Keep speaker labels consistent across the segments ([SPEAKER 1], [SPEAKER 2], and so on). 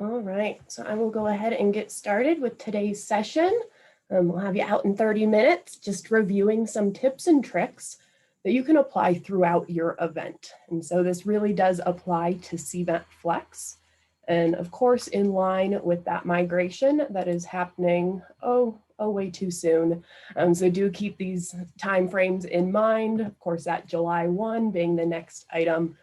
[SPEAKER 1] All right, so I will go ahead and get started with today's session. We'll have you out in 30 minutes, just reviewing some tips and tricks that you can apply throughout your event. And so this really does apply to Cvent Flex. And of course, in line with that migration that is happening, way too soon. So do keep these timeframes in mind. Of course, that July 1 being the next item.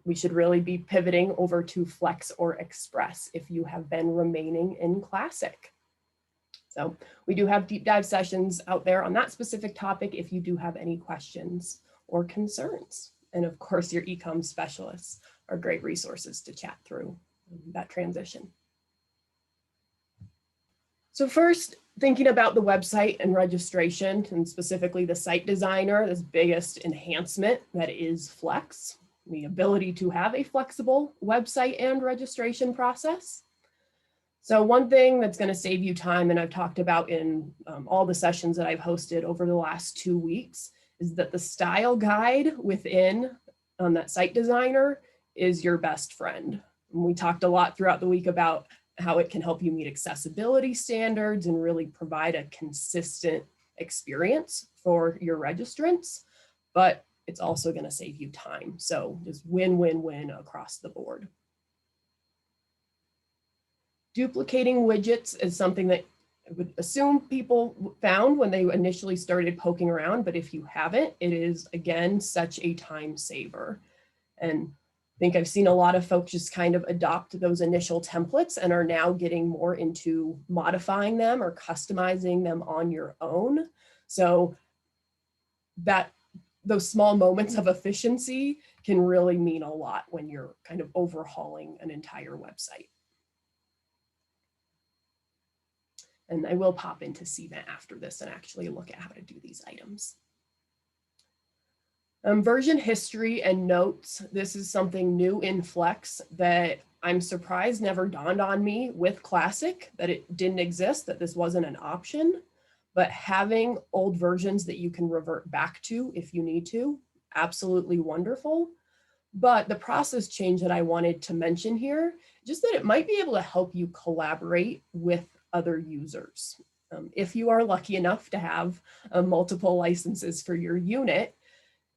[SPEAKER 1] We should really be pivoting over to Flex or Express if you have been remaining in Classic. So we do have deep dive sessions out there on that specific topic if you do have any questions or concerns. And of course, your eComm specialists are great resources to chat through that transition. So first, thinking about the website and registration, and specifically the site designer, this biggest enhancement that is Flex. The ability to have a flexible website and registration process. So one thing that's going to save you time, and I've talked about in all the sessions that I've hosted over the last 2 weeks, is that the style guide within that site designer is your best friend. And we talked a lot throughout the week about how it can help you meet accessibility standards and really provide a consistent experience for your registrants. But it's also going to save you time. So just win, win, win across the board. Duplicating widgets is something that I would assume people found when they initially started poking around, but if you haven't, it is, again, such a time saver. And I think I've seen a lot of folks just kind of adopt those initial templates and are now getting more into modifying them or customizing them on your own. So those small moments of efficiency can really mean a lot when you're kind of overhauling an entire website. And I will pop into Cvent after this and actually look at how to do these items. Version history and notes. This is something new in Flex that I'm surprised never dawned on me with Classic, that it didn't exist, that this wasn't an option. But having old versions that you can revert back to if you need to, absolutely wonderful. But the process change that I wanted to mention here, just that it might be able to help you collaborate with other users. If you are lucky enough to have multiple licenses for your unit,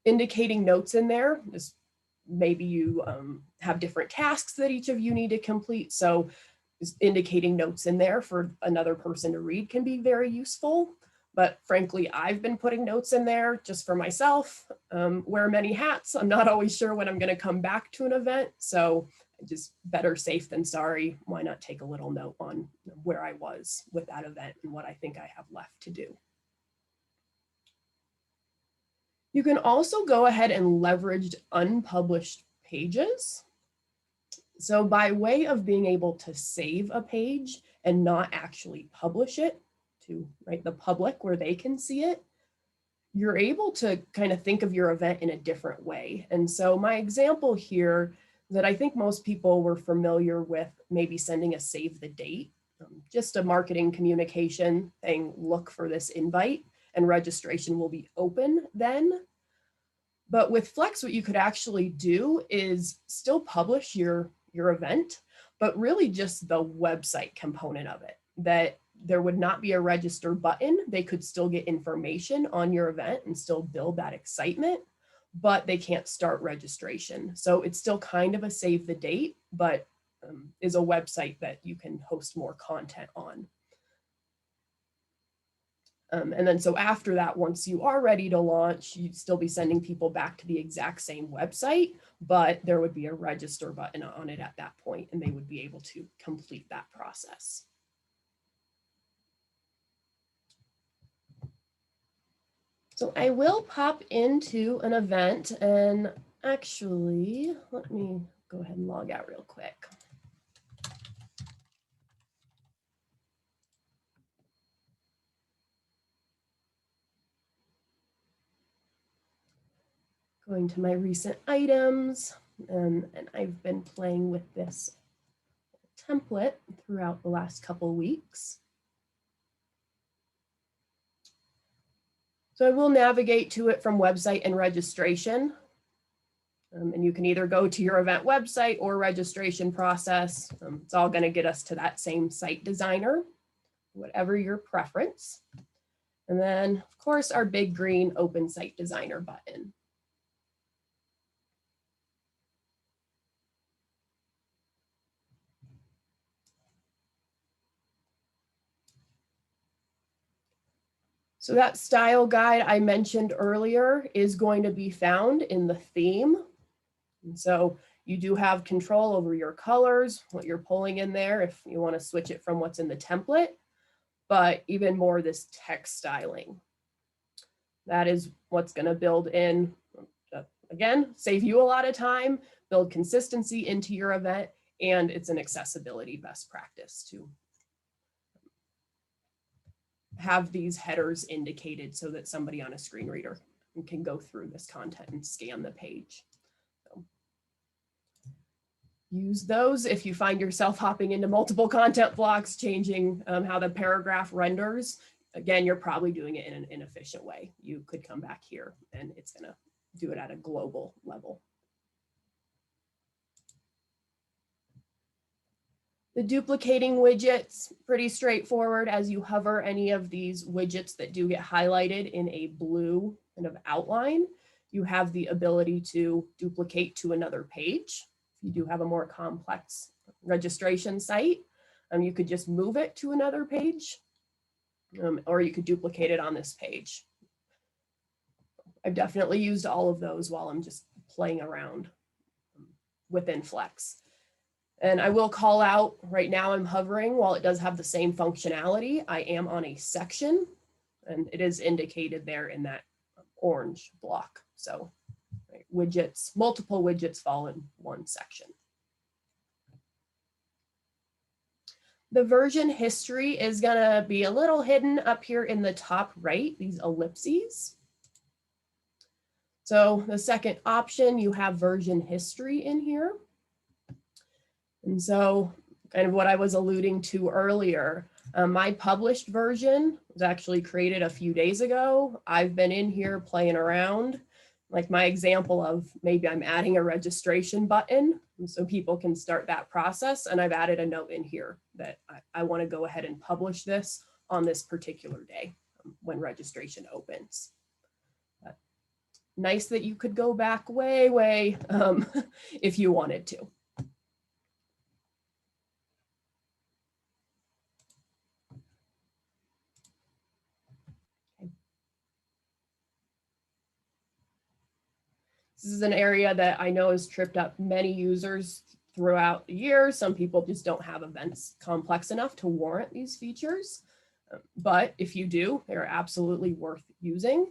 [SPEAKER 1] indicating notes in there is maybe you have different tasks that each of you need to complete. So indicating notes in there for another person to read can be very useful. But frankly, I've been putting notes in there just for myself. Wear many hats. I'm not always sure when I'm going to come back to an event. So just better safe than sorry. Why not take a little note on where I was with that event and what I think I have left to do. You can also go ahead and leverage unpublished pages. So by way of being able to save a page and not actually publish it to the public where they can see it, you're able to kind of think of your event in a different way. And so my example here that I think most people were familiar with, maybe sending a save the date, just a marketing communication saying, look for this invite and registration will be open then. But with Flex, what you could actually do is still publish your event, but really just the website component of it, that there would not be a register button. They could still get information on your event and still build that excitement, but they can't start registration. So it's still kind of a save the date, but is a website that you can host more content on. And then so after that, once you are ready to launch, you'd still be sending people back to the exact same website, but there would be a register button on it at that point, and they would be able to complete that process. So I will pop into an event, and actually, let me go ahead and log out real quick. Going to my recent items, and I've been playing with this template throughout the last couple weeks. So I will navigate to it from website and registration. And you can either go to your event website or registration process. It's all going to get us to that same site designer, whatever your preference. And then, of course, our big green open site designer button. So that style guide I mentioned earlier is going to be found in the theme. And so you do have control over your colors, what you're pulling in there if you want to switch it from what's in the template, but even more this text styling. That is what's going to build in, again, save you a lot of time, build consistency into your event, and it's an accessibility best practice to have these headers indicated so that somebody on a screen reader can go through this content and scan the page. So use those if you find yourself hopping into multiple content blocks, changing how the paragraph renders. Again, you're probably doing it in an inefficient way. You could come back here and it's going to do it at a global level. The duplicating widgets, pretty straightforward. As you hover any of these widgets that do get highlighted in a blue kind of outline, you have the ability to duplicate to another page. If you do have a more complex registration site, you could just move it to another page, or you could duplicate it on this page. I've definitely used all of those while I'm just playing around within Flex. And I will call out right now I'm hovering while it does have the same functionality. I am on a section and it is indicated there in that orange block. So right, widgets, multiple widgets fall in one section. The version history is going to be a little hidden up here in the top right, these ellipses. So the second option, you have version history in here. And so kind of what I was alluding to earlier, my published version was actually created a few days ago. I've been in here playing around, like my example of maybe I'm adding a registration button so people can start that process. And I've added a note in here that I want to go ahead and publish this on this particular day when registration opens. Nice that you could go back way if you wanted to. This is an area that I know has tripped up many users throughout the year. Some people just don't have events complex enough to warrant these features. But if you do, they're absolutely worth using.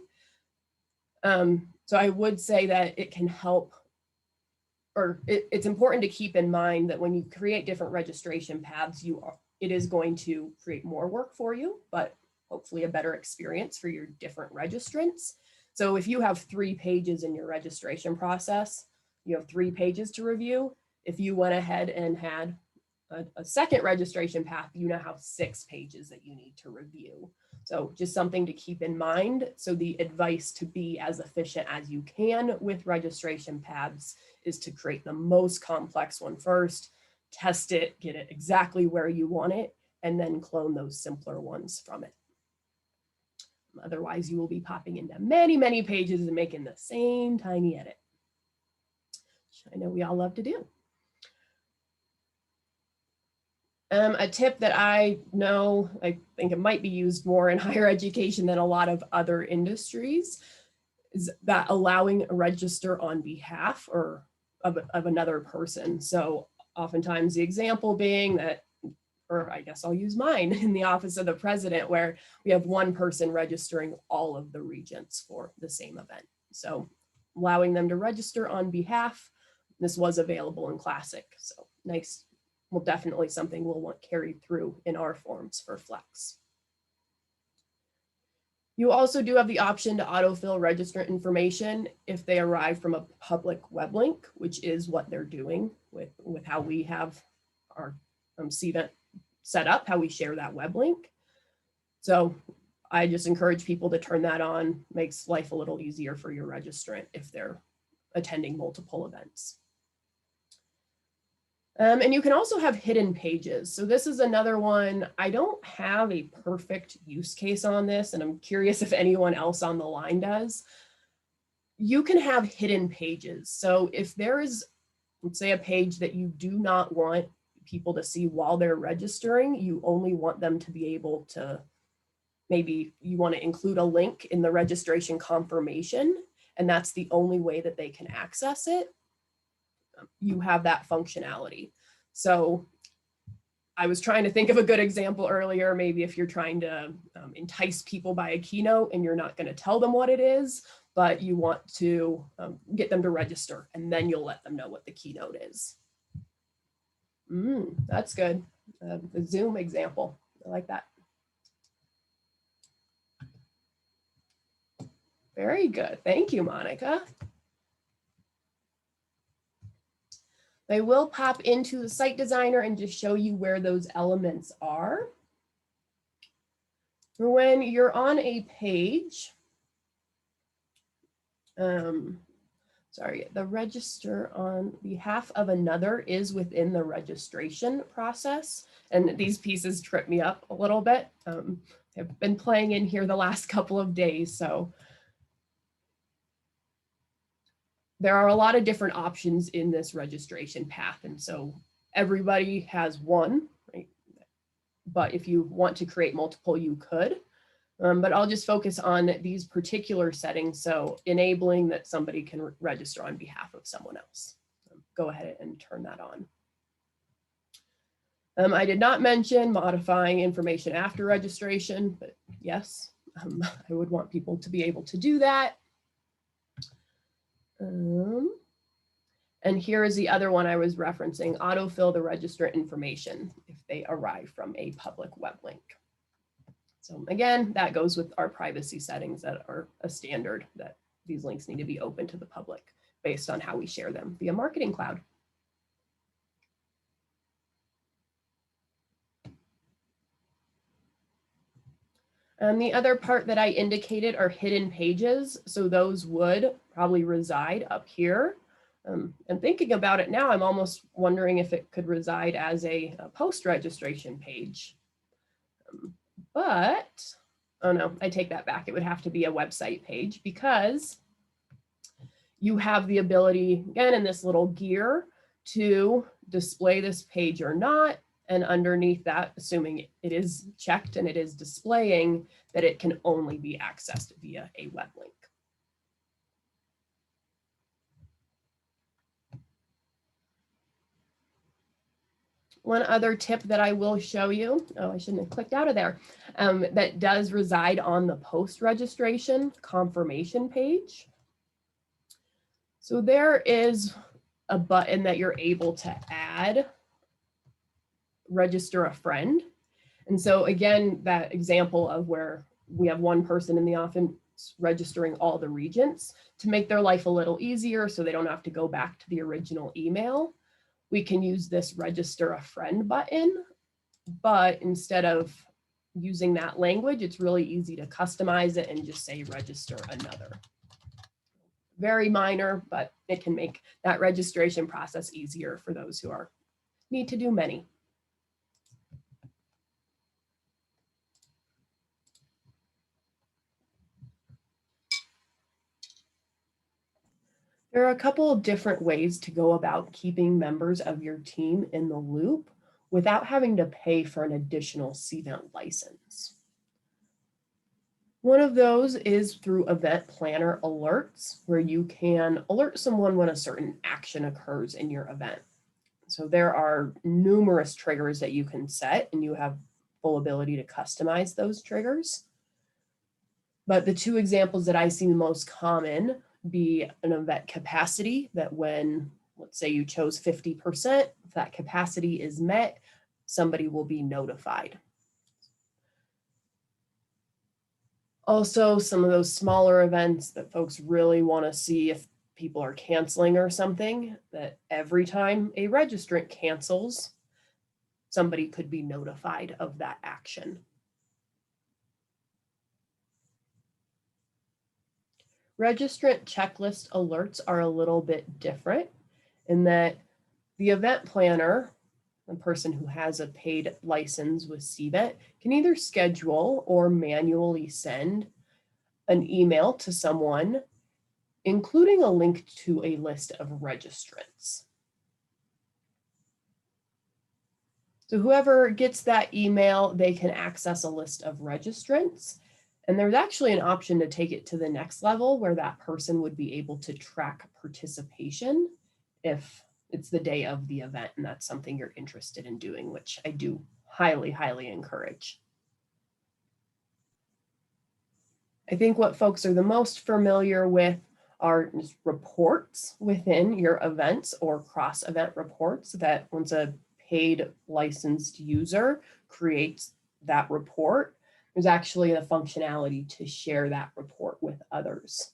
[SPEAKER 1] So I would say that it can help, or it's important to keep in mind that when you create different registration paths, it is going to create more work for you, but hopefully a better experience for your different registrants. So if you have 3 pages in your registration process, you have 3 pages to review. If you went ahead and had a second registration path, you now have 6 pages that you need to review. So just something to keep in mind. So the advice to be as efficient as you can with registration paths is to create the most complex one first, test it, get it exactly where you want it, and then clone those simpler ones from it. Otherwise, you will be popping into many pages and making the same tiny edit, which I know we all love to do. A tip that I know, I think it might be used more in higher education than a lot of other industries, is that allowing a register on behalf or of another person. So oftentimes the example being that, or I guess I'll use mine, in the office of the president, where we have one person registering all of the regents for the same event. So allowing them to register on behalf, this was available in Classic. So nice, well, definitely something we'll want carried through in our forms for Flex. You also do have the option to autofill registrant information if they arrive from a public web link, which is what they're doing with how we have our Cvent set up, how we share that web link. So I just encourage people to turn that on. Makes life a little easier for your registrant if they're attending multiple events. And you can also have hidden pages. So this is another one. I don't have a perfect use case on this, and I'm curious if anyone else on the line does. You can have hidden pages. So if there is, let's say, a page that you do not want people to see while they're registering, you only want them to be able to, maybe you want to include a link in the registration confirmation, and that's the only way that they can access it. You have that functionality. So I was trying to think of a good example earlier. Maybe if you're trying to entice people by a keynote and you're not going to tell them what it is, but you want to get them to register, and then you'll let them know what the keynote is. That's good. The Zoom example. I like that. Very good. Thank you, Monica. They will pop into the site designer and just show you where those elements are. When you're on a page, sorry, the register on behalf of another is within the registration process. And these pieces trip me up a little bit. I've been playing in here the last couple of days, so there are a lot of different options in this registration path. And so everybody has one, right? But if you want to create multiple, you could. But I'll just focus on these particular settings. So enabling that somebody can register on behalf of someone else. Go ahead and turn that on. I did not mention modifying information after registration, but yes, I would want people to be able to do that. And here is the other one I was referencing, autofill the registrant information if they arrive from a public web link. So again, that goes with our privacy settings that are a standard that these links need to be open to the public based on how we share them via Marketing Cloud. And the other part that I indicated are hidden pages. So those would probably reside up here. And thinking about it now, I'm almost wondering if it could reside as a post-registration page. But, oh no, I take that back. It would have to be a website page because you have the ability, again, in this little gear to display this page or not. And underneath that, assuming it is checked and it is displaying, that it can only be accessed via a web link. One other tip that I will show you, oh, I shouldn't have clicked out of there, that does reside on the post-registration confirmation page. So there is a button that you're able to add, register a friend. And so again, that example of where we have one person in the office registering all the regents, to make their life a little easier so they don't have to go back to the original email, we can use this register a friend button, but instead of using that language, it's really easy to customize it and just say register another. Very minor, but it can make that registration process easier for those who need to do many. There are a couple of different ways to go about keeping members of your team in the loop without having to pay for an additional Cvent license. One of those is through event planner alerts, where you can alert someone when a certain action occurs in your event. So there are numerous triggers that you can set, and you have full ability to customize those triggers. But the two examples that I see the most common be an event capacity, that when, let's say you chose 50%, if that capacity is met, somebody will be notified. Also, some of those smaller events that folks really want to see if people are canceling or something, that every time a registrant cancels, somebody could be notified of that action. Registrant checklist alerts are a little bit different in that the event planner, the person who has a paid license with Cvent, can either schedule or manually send an email to someone, including a link to a list of registrants. So whoever gets that email, they can access a list of registrants. And there's actually an option to take it to the next level where that person would be able to track participation if it's the day of the event and that's something you're interested in doing, which I do highly, highly encourage. I think what folks are the most familiar with are reports within your events or cross-event reports that once a paid licensed user creates that report, there's actually a functionality to share that report with others.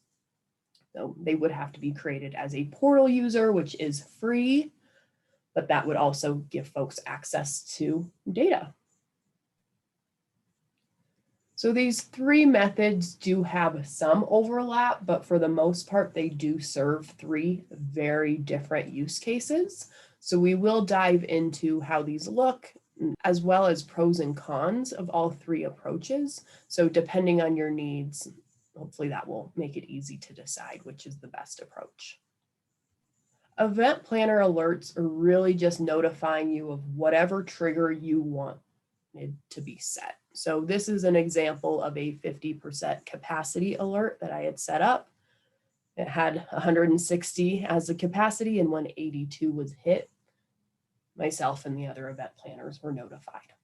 [SPEAKER 1] So they would have to be created as a portal user, which is free, but that would also give folks access to data. So these three methods do have some overlap, but for the most part, they do serve three very different use cases. So we will dive into how these look, as well as pros and cons of all three approaches. So depending on your needs, hopefully that will make it easy to decide which is the best approach. Event planner alerts are really just notifying you of whatever trigger you want to be set. So this is an example of a 50% capacity alert that I had set up. It had 160 as the capacity, and when 82 was hit, myself and the other event planners were notified.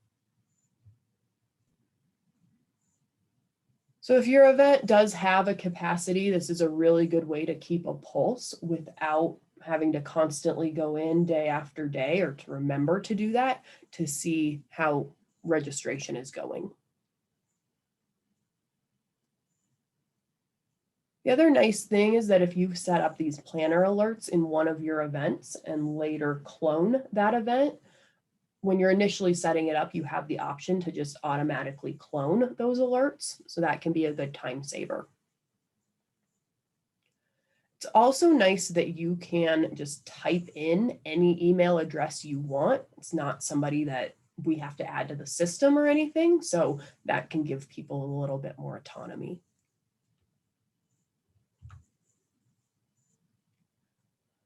[SPEAKER 1] So if your event does have a capacity, this is a really good way to keep a pulse without having to constantly go in day after day or to remember to do that to see how registration is going. The other nice thing is that if you've set up these planner alerts in one of your events and later clone that event, when you're initially setting it up, you have the option to just automatically clone those alerts. So that can be a good time saver. It's also nice that you can just type in any email address you want. It's not somebody that we have to add to the system or anything. So that can give people a little bit more autonomy.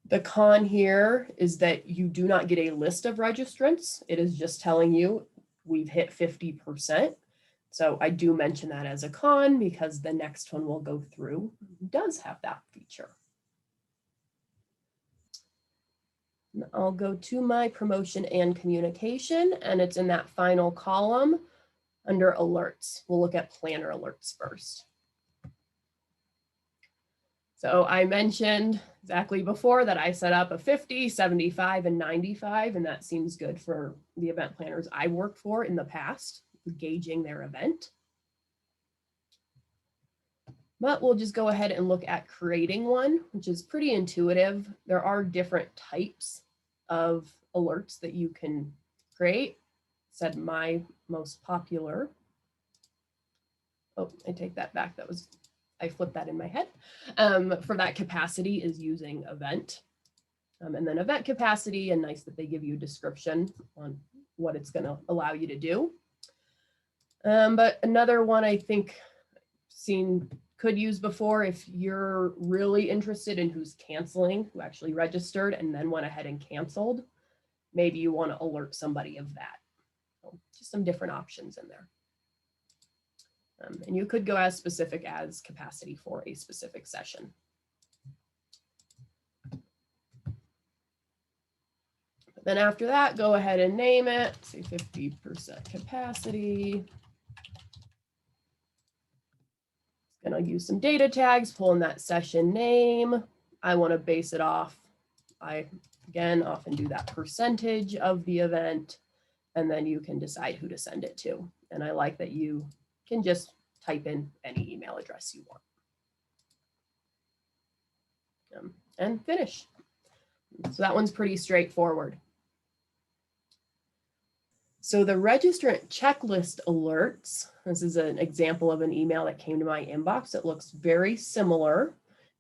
[SPEAKER 1] The con here is that you do not get a list of registrants. It is just telling you we've hit 50%. So I do mention that as a con because the next one we'll go through does have that feature. I'll go to my promotion and communication, and it's in that final column under alerts. We'll look at planner alerts first. So I mentioned exactly before that I set up a 50, 75, and 95, and that seems good for the event planners I worked for in the past, gauging their event. But we'll just go ahead and look at creating one, which is pretty intuitive. There are different types of alerts that you can create. Said my most popular. Oh, I take that back. I flipped that in my head. For that capacity is using event. And then event capacity, and nice that they give you a description on what it's going to allow you to do. But another one I think could use before, if you're really interested in who's canceling, who actually registered and then went ahead and canceled, maybe you want to alert somebody of that. So just some different options in there. And you could go as specific as capacity for a specific session. But then after that, go ahead and name it, say 50% capacity. It's going to use some data tags, pull in that session name. I want to base it off. I, again, often do that percentage of the event, and then you can decide who to send it to. And I like that you can just type in any email address you want. And finish. So that one's pretty straightforward. So the registrant checklist alerts, this is an example of an email that came to my inbox. It looks very similar.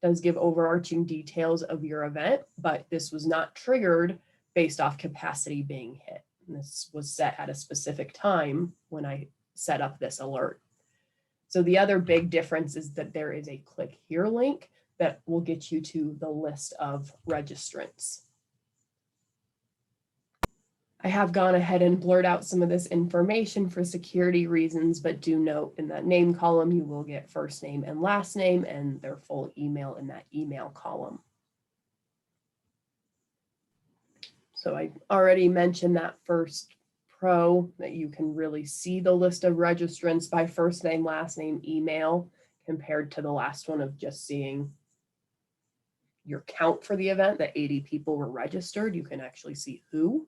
[SPEAKER 1] does give overarching details of your event, but this was not triggered based off capacity being hit. And this was set at a specific time when I set up this alert. So the other big difference is that there is a click here link that will get you to the list of registrants. I have gone ahead and blurred out some of this information for security reasons, but do note in that name column, you will get first name and last name and their full email in that email column. So I already mentioned that first pro that you can really see the list of registrants by first name, last name, email, compared to the last one of just seeing your count for the event, that 80 people were registered. You can actually see who.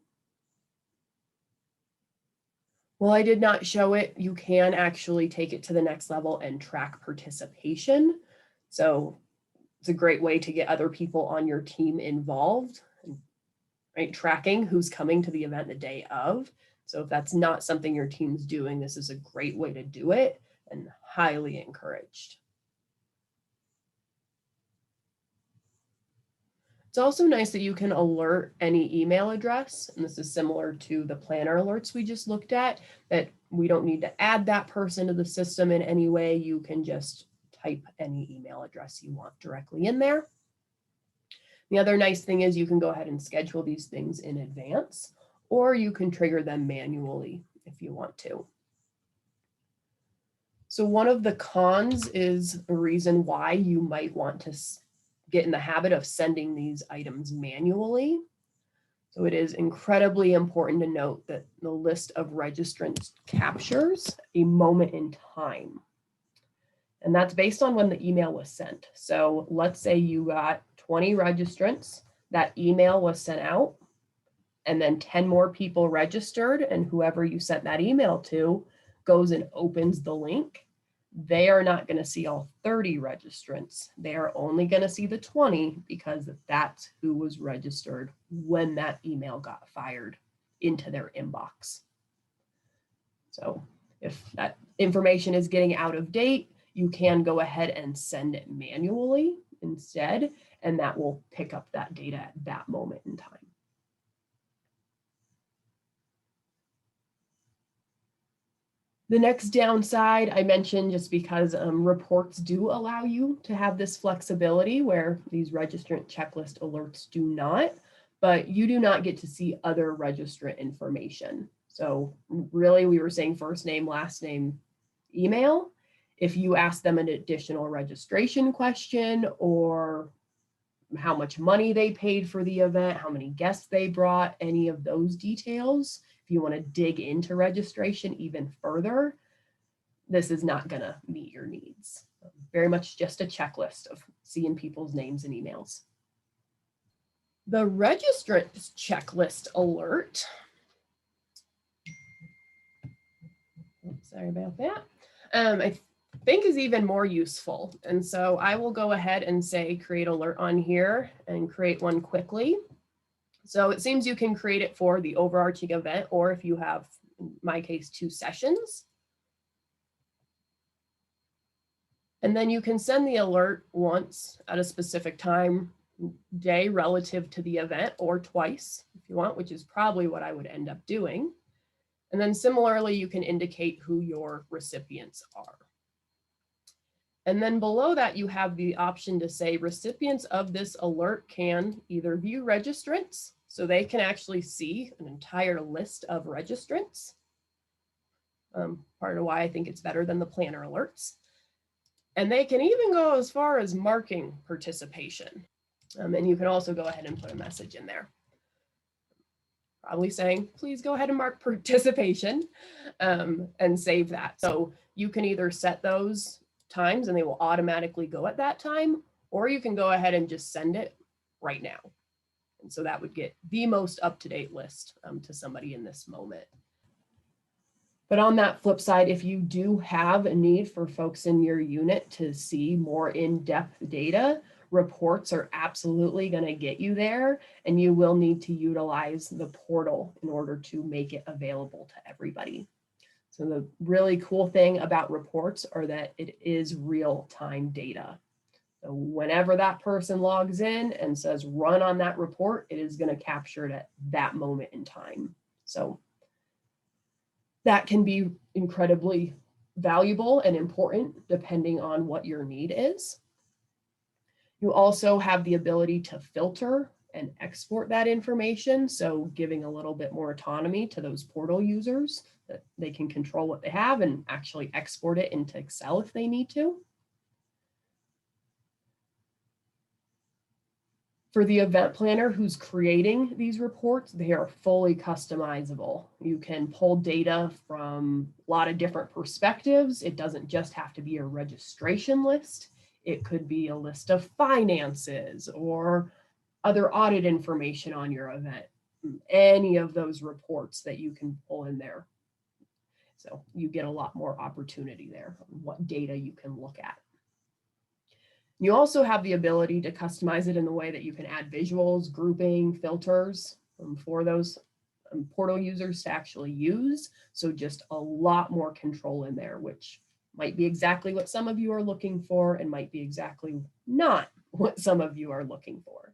[SPEAKER 1] Well, I did not show it. You can actually take it to the next level and track participation. So it's a great way to get other people on your team involved, right? Tracking who's coming to the event the day of. So if that's not something your team's doing, this is a great way to do it and highly encouraged. It's also nice that you can alert any email address, and this is similar to the planner alerts we just looked at, that we don't need to add that person to the system in any way. You can just type any email address you want directly in there. The other nice thing is you can go ahead and schedule these things in advance, or you can trigger them manually if you want to. So one of the cons is a reason why you might want to get in the habit of sending these items manually. So it is incredibly important to note that the list of registrants captures a moment in time. And that's based on when the email was sent. So let's say you got 20 registrants, that email was sent out, and then 10 more people registered, and whoever you sent that email to goes and opens the link. They are not going to see all 30 registrants. They are only going to see the 20 because that's who was registered when that email got fired into their inbox. So if that information is getting out of date, you can go ahead and send it manually instead, and that will pick up that data at that moment in time. The next downside I mentioned just because reports do allow you to have this flexibility where these registrant checklist alerts do not, but you do not get to see other registrant information. So really we were saying first name, last name, email. If you ask them an additional registration question or how much money they paid for the event, how many guests they brought, any of those details, if you want to dig into registration even further, this is not going to meet your needs. Very much just a checklist of seeing people's names and emails. The registrant checklist alert. Sorry about that. I think is even more useful. And so I will go ahead and say create alert on here and create one quickly. So it seems you can create it for the overarching event, or if you have, in my case, 2 sessions. And then you can send the alert once at a specific time, day relative to the event, or twice if you want, which is probably what I would end up doing. And then similarly, you can indicate who your recipients are. And then below that, you have the option to say recipients of this alert can either view registrants, so they can actually see an entire list of registrants. Part of why I think it's better than the planner alerts. And they can even go as far as marking participation. And you can also go ahead and put a message in there. Probably saying, please go ahead and mark participation and save that. So you can either set those times and they will automatically go at that time, or you can go ahead and just send it right now. And so that would get the most up-to-date list to somebody in this moment. But on that flip side, if you do have a need for folks in your unit to see more in-depth data, reports are absolutely going to get you there, and you will need to utilize the portal in order to make it available to everybody. So the really cool thing about reports are that it is real-time data. So whenever that person logs in and says run on that report, it is going to capture it at that moment in time. So that can be incredibly valuable and important depending on what your need is. You also have the ability to filter and export that information. So giving a little bit more autonomy to those portal users that they can control what they have and actually export it into Excel if they need to. For the event planner who's creating these reports, they are fully customizable. You can pull data from a lot of different perspectives. It doesn't just have to be a registration list. It could be a list of finances or other audit information on your event, any of those reports that you can pull in there. So you get a lot more opportunity there on what data you can look at. You also have the ability to customize it in the way that you can add visuals, grouping, filters for those portal users to actually use. So just a lot more control in there, which might be exactly what some of you are looking for and might be exactly not what some of you are looking for.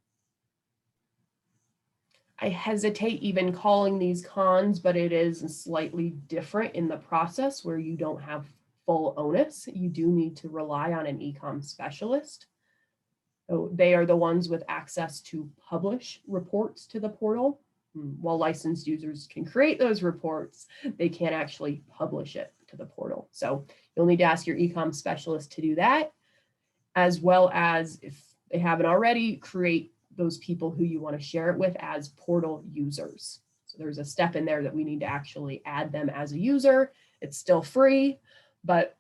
[SPEAKER 1] I hesitate even calling these cons, but it is slightly different in the process where you don't have full onus. You do need to rely on an eComm specialist. So they are the ones with access to publish reports to the portal. While licensed users can create those reports, they can't actually publish it to the portal. So you'll need to ask your eComm specialist to do that, as well as, if they haven't already, create those people who you want to share it with as portal users. So there's a step in there that we need to actually add them as a user. It's still free, but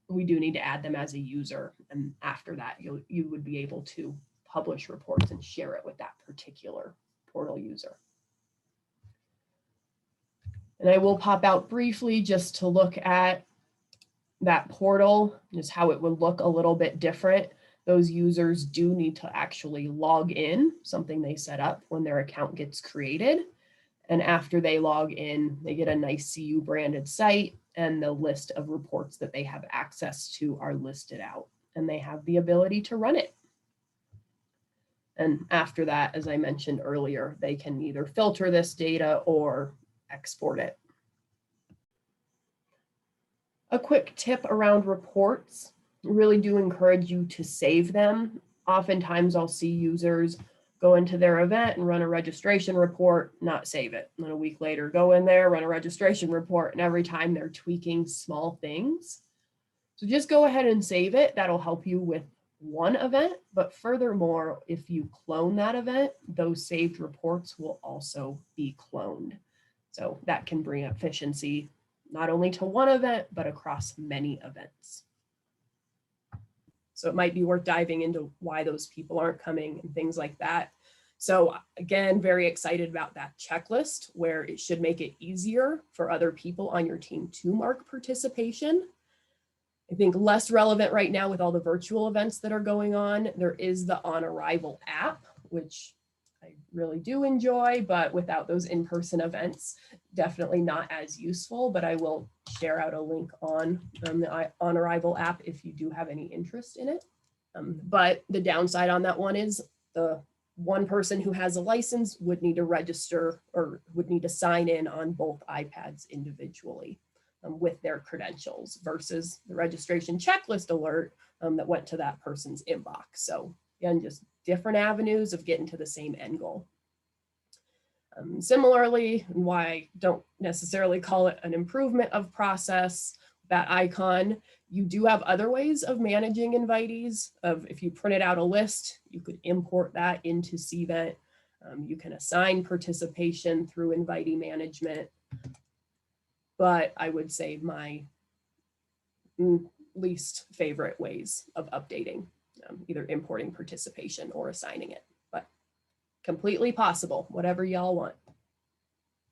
[SPEAKER 1] we do need to add them as a user. And after that, you would be able to publish reports and share it with that particular portal user. And I will pop out briefly just to look at that portal, just how it would look a little bit different. Those users do need to actually log in, something they set up when their account gets created. And after they log in, they get a nice CU branded site, and the list of reports that they have access to are listed out, and they have the ability to run it. And after that, as I mentioned earlier, they can either filter this data or export it. A quick tip around reports: I really do encourage you to save them. Oftentimes I'll see users go into their event and run a registration report, not save it. And then a week later, go in there, run a registration report, and every time they're tweaking small things. So just go ahead and save it. That'll help you with one event. But furthermore, if you clone that event, those saved reports will also be cloned. So that can bring efficiency not only to one event, but across many events. So it might be worth diving into why those people aren't coming and things like that. So again, very excited about that checklist, where it should make it easier for other people on your team to mark participation. I think less relevant right now with all the virtual events that are going on, there is the On Arrival app, which I really do enjoy, but without those in-person events, definitely not as useful. But I will share out a link on the On Arrival app if you do have any interest in it. But the downside on that one is the one person who has a license would need to register or would need to sign in on both iPads individually with their credentials, versus the registration checklist alert that went to that person's inbox. So again, just different avenues of getting to the same end goal. Similarly, and why I don't necessarily call it an improvement of process, that icon, you do have other ways of managing invitees. If you printed out a list, you could import that into Cvent. You can assign participation through invitee management. But I would say my least favorite ways of updating, either importing participation or assigning it, but completely possible, whatever y'all want.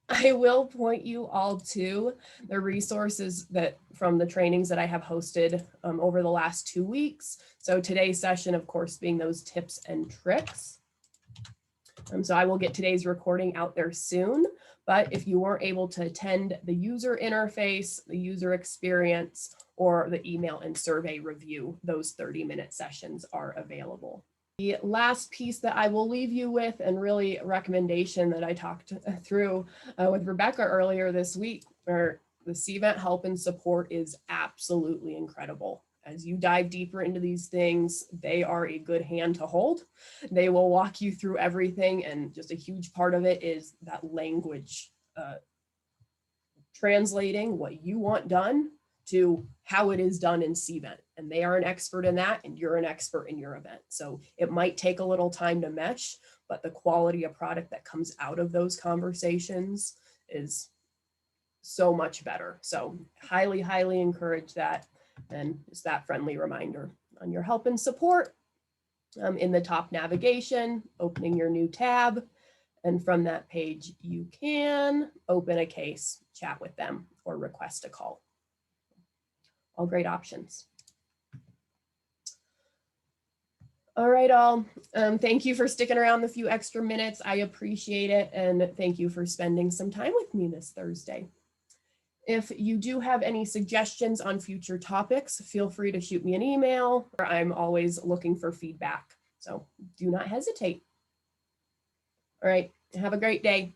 [SPEAKER 1] I will point you all to the resources that from the trainings that I have hosted over the last 2 weeks. So today's session, of course, being those tips and tricks. So I will get today's recording out there soon, but if you weren't able to attend the user interface, the user experience, or the email and survey review, those 30-minute sessions are available. The last piece that I will leave you with, and really a recommendation that I talked through with Rebecca earlier this week, or the Cvent help and support is absolutely incredible. As you dive deeper into these things, they are a good hand to hold. They will walk you through everything, and just a huge part of it is that language, translating what you want done to how it is done in Cvent. And they are an expert in that, and you're an expert in your event. So it might take a little time to mesh, but the quality of product that comes out of those conversations is so much better. So highly, highly encourage that. And just that friendly reminder on your help and support, in the top navigation, opening your new tab. And from that page, you can open a case, chat with them, or request a call. All great options. All right, all. Thank you for sticking around the few extra minutes. I appreciate it. And thank you for spending some time with me this Thursday. If you do have any suggestions on future topics, feel free to shoot me an email. I'm always looking for feedback, so do not hesitate. All right, have a great day.